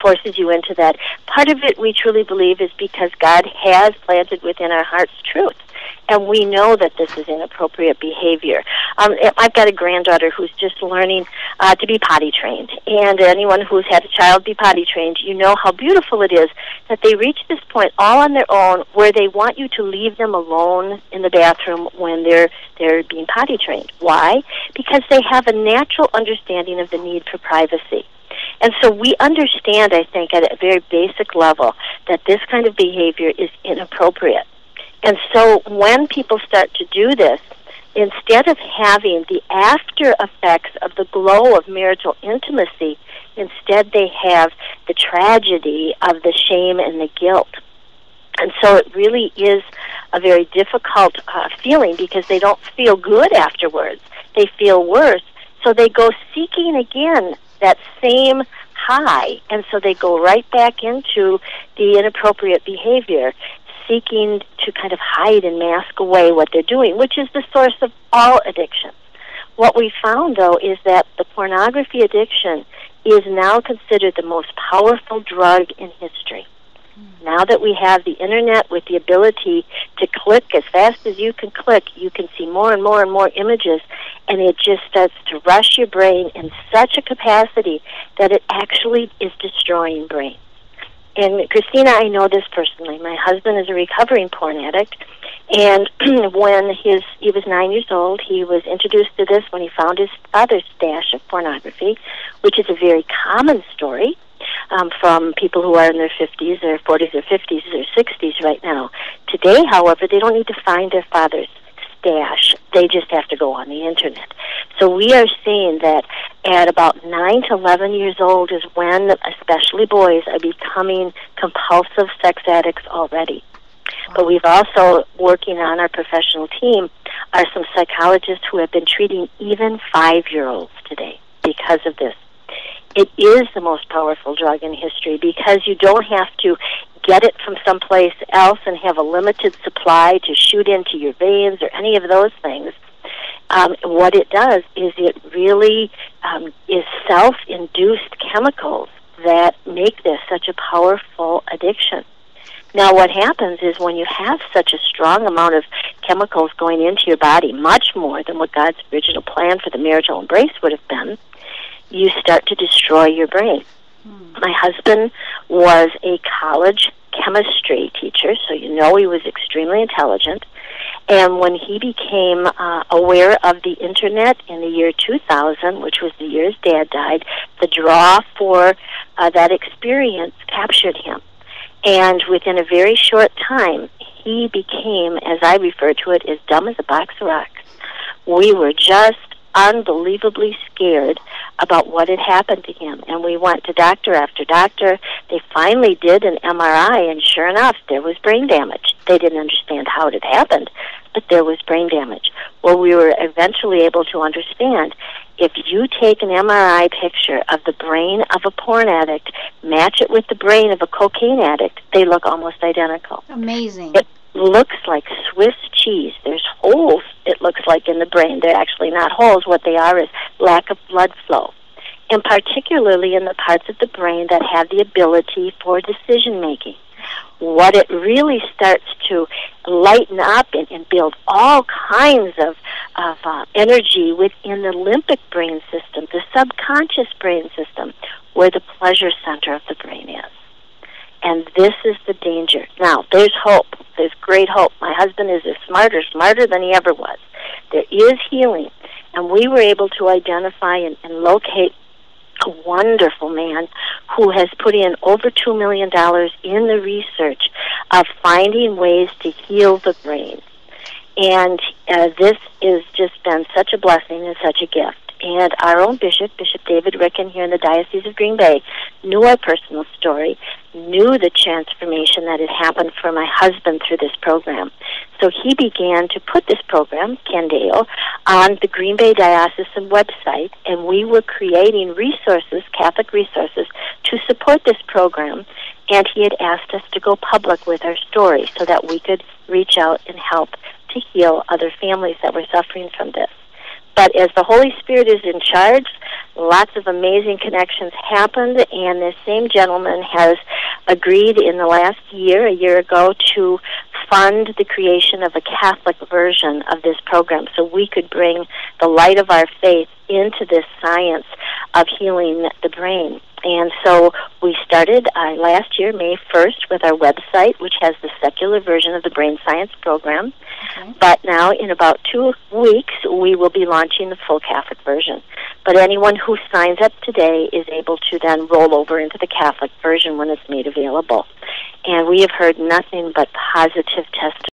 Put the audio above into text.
forces you into that. Part of it, we truly believe, is because God has planted within our hearts truth. And we know that this is inappropriate behavior. I've got a granddaughter who's just learning to be potty trained. And anyone who's had a child be potty trained, you know how beautiful it is that they reach this point all on their own where they want you to leave them alone in the bathroom when they're being potty trained. Why? Because they have a natural understanding of the need for privacy. And so we understand, I think, at a very basic level that this kind of behavior is inappropriate. And so when people start to do this, instead of having the after effects of the glow of marital intimacy, instead they have the tragedy of the shame and the guilt. And so it really is a very difficult feeling because they don't feel good afterwards. They feel worse. So they go seeking again that same high, and so they go right back into the inappropriate behavior, seeking to kind of hide and mask away what they're doing, which is the source of all addiction. What we found, though, is that the pornography addiction is now considered the most powerful drug in history. Now that we have the Internet with the ability to click as fast as you can click, you can see more and more and more images, and it just starts to rush your brain in such a capacity that it actually is destroying brain. And Christina, I know this personally. My husband is a recovering porn addict, and when he was 9 years old, he was introduced to this when he found his father's stash of pornography, which is a very common story from people who are in their 50s or 40s or 50s or 60s right now. Today, however, they don't need to find their father's stash. They just have to go on the Internet. So we are seeing that at about 9 to 11 years old is when, especially boys, are becoming compulsive sex addicts already. But we've also, working on our professional team, are some psychologists who have been treating even 5-year-olds today because of this. It is the most powerful drug in history because you don't have to get it from someplace else and have a limited supply to shoot into your veins or any of those things. What it does is it really is self-induced chemicals that make this such a powerful addiction. Now, what happens is when you have such a strong amount of chemicals going into your body, much more than what God's original plan for the marital embrace would have been, you start to destroy your brain. My husband was a college chemistry teacher, so you know he was extremely intelligent. And when he became aware of the Internet in the year 2000, which was the year his dad died, the draw for that experience captured him. And within a very short time, he became, as I refer to it, as dumb as a box of rocks. We were just unbelievably scared about what had happened to him. And we went to doctor after doctor. They finally did an MRI, and sure enough, there was brain damage. They didn't understand how it had happened, but there was brain damage. Well, we were eventually able to understand if you take an MRI picture of the brain of a porn addict, match it with the brain of a cocaine addict, they look almost identical. Amazing. It looks like Swiss cheese. There's holes, it looks like, in the brain. They're actually not holes. What they are is lack of blood flow, and particularly in the parts of the brain that have the ability for decision-making. What it really starts to lighten up and build all kinds of energy within the limbic brain system, the subconscious brain system, where the pleasure center of the brain is. And this is the danger. Now, there's hope. There's great hope. My husband is smarter than he ever was. There is healing. And we were able to identify and locate a wonderful man who has put in over $2 million in the research of finding ways to heal the brain. And this has just been such a blessing and such a gift. And our own bishop, Bishop David Ricken here in the Diocese of Green Bay, knew our personal story, knew the transformation that had happened for my husband through this program. So he began to put this program, Ken Dale, on the Green Bay Diocesan website, and we were creating resources, Catholic resources, to support this program. And he had asked us to go public with our story so that we could reach out and help to heal other families that were suffering from this. But as the Holy Spirit is in charge, lots of amazing connections happened, and this same gentleman has agreed in the last year, a year ago, to fund the creation of a Catholic version of this program so we could bring the light of our faith into this science of healing the brain. And so we started last year, May 1st, with our website, which has the secular version of the brain science program. Okay. But now, in about 2 weeks, we will be launching the full Catholic version. But anyone who signs up today is able to then roll over into the Catholic version when it's made available. And we have heard nothing but positive testimony